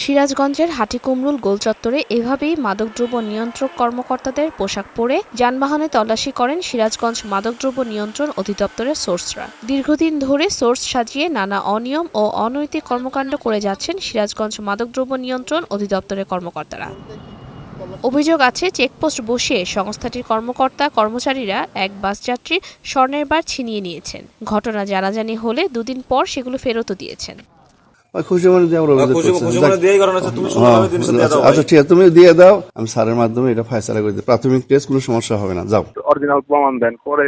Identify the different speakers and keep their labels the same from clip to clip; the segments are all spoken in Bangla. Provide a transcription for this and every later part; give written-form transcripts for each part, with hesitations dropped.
Speaker 1: সিরাজগঞ্জের হাটিকুমরুল গোলচত্বরে এভাবেই মাদকদ্রব্য নিয়ন্ত্রক কর্মকর্তাদের পোশাক পরে যানবাহনে তল্লাশি করেন সিরাজগঞ্জ মাদকদ্রব্য নিয়ন্ত্রণ অধিদপ্তরের সোর্সরা। দীর্ঘদিন ধরে সোর্স সাজিয়ে নানা অনিয়ম ও অনৈতিক কর্মকাণ্ড করে যাচ্ছেন সিরাজগঞ্জ মাদকদ্রব্য নিয়ন্ত্রণ অধিদপ্তরের কর্মকর্তারা। অভিযোগ আছে, চেকপোস্ট বসিয়ে সংস্থাটির কর্মচারীরা এক বাসযাত্রীর স্বর্ণের বার ছিনিয়ে নিয়েছেন। ঘটনা জানাজানি হলে দুদিন পর সেগুলো ফেরতও দিয়েছেন।
Speaker 2: আচ্ছা ঠিক আছে, তুমি দিয়ে দাও, আমি স্যারের মাধ্যমে এটা ফয়সালা করে দিই। প্রাথমিক টেস্ট কোনো সমস্যা হবে না, যাও।
Speaker 3: অরিজিনাল প্রমাণ দেন, পরে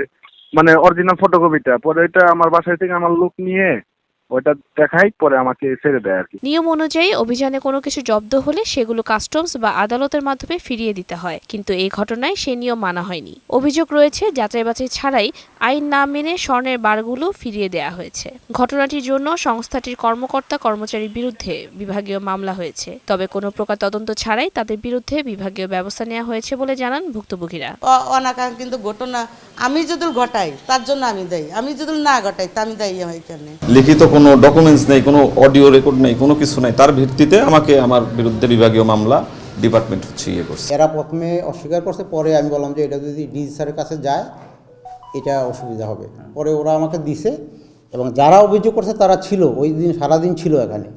Speaker 3: মানে অরিজিনাল ফটোকপিটা, পরে এটা আমার বাসায় থেকে আমার লোক নিয়ে ওইটা দেখাই, পরে আমাকে ছেড়ে দেয় আর কি।
Speaker 1: নিয়ম অনুযায়ী অভিযানে কোনো কিছু জব্দ হলে সেগুলো কাস্টমস বা আদালতের মাধ্যমে ফিরিয়ে দিতে হয়, কিন্তু এই ঘটনায় সেই নিয়ম মানা হয়নি। অভিযোগ রয়েছে, যাচাই বাছাই ছাড়াই আইন না মেনে স্বর্ণের বারগুলো ফিরিয়ে দেয়া হয়েছে। ঘটনাটির জন্য সংস্থাটির কর্মচারীর বিরুদ্ধে বিভাগীয় মামলা হয়েছে, তবে কোনো প্রকার তদন্ত ছাড়াই তাদের বিরুদ্ধে বিভাগীয় ব্যবস্থা নেওয়া হয়েছে বলে জানান ভুক্তভোগীরা।
Speaker 4: অনাকাঙ্ক্ষিত ঘটনা আমি যদি ঘটাই তার জন্য আমি দায়ী, আমি যদি না ঘটাই তা আমি দায়ী হয় কেন?
Speaker 5: লিখিত কোনো ডকুমেন্টস নেই, কোনো অডিও রেকর্ড নেই, কোনো কিছু নেই, তার ভিত্তিতে আমাকে আমার বিরুদ্ধে বিভাগীয় মামলা ডিপার্টমেন্ট করছে।
Speaker 6: এরা প্রথমে অস্বীকার করছে, পরে আমি বললাম যে এটা যদি ডিজি স্যারের কাছে যায় এটা অসুবিধা হবে। পরে ওরা আমাকে দিছে এবং যারা অভিযোগ করছে তারা ছিল ওই দিন, সারাদিন ছিল এখানে।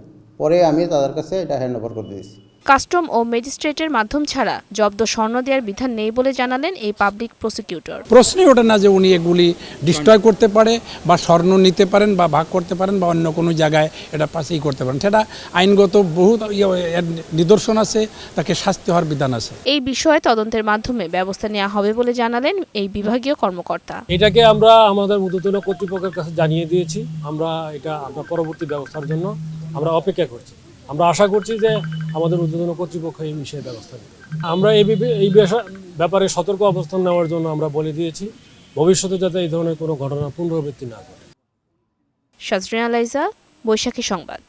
Speaker 6: পরে আমি তাদের কাছে এটা হ্যান্ড ওভার করে দিয়েছি।
Speaker 1: কাস্টম ও ম্যাজিস্ট্রেটের মাধ্যম ছাড়া জব্দ স্বর্ণ দেওয়ার বিধান নেই বলে জানালেন এই পাবলিক প্রসিকিউটর।
Speaker 7: প্রশ্নই ওঠে না যে উনি এগুলি ডিস্ট্রয় করতে পারে বা স্বর্ণ নিতে পারেন বা ভাগ করতে পারেন বা অন্য কোনো জায়গায় এটা পাসেই করতে পারেন। সেটা আইনগত বহু নিদর্শন আছে, তাকে শাস্তি হওয়ার বিধান আছে।
Speaker 1: এই বিষয়ে তদন্তের মাধ্যমে ব্যবস্থা নেওয়া হবে বলে জানালেন এই বিভাগীয় কর্মকর্তা।
Speaker 8: এটাকে আমরা আমাদের ঊর্ধ্বতন কর্তৃপক্ষের কাছে জানিয়ে দিয়েছি। আমরা পরবর্তী ব্যবস্থার জন্য আমরা অপেক্ষা করছি। আমরা আশা করছি যে আমাদের ঊর্ধ্বতন কর্তৃপক্ষ এই বিষয়ে ব্যবস্থা নেবে। আমরা এই ব্যাপারে সতর্ক অবস্থান নেওয়ার জন্য আমরা বলে দিয়েছি, ভবিষ্যতে যাতে এই ধরনের কোনো ঘটনা পুনরাবৃত্তি না ঘটে।
Speaker 1: শাজরিনা লাইজা, বৈশাখী সংবাদ।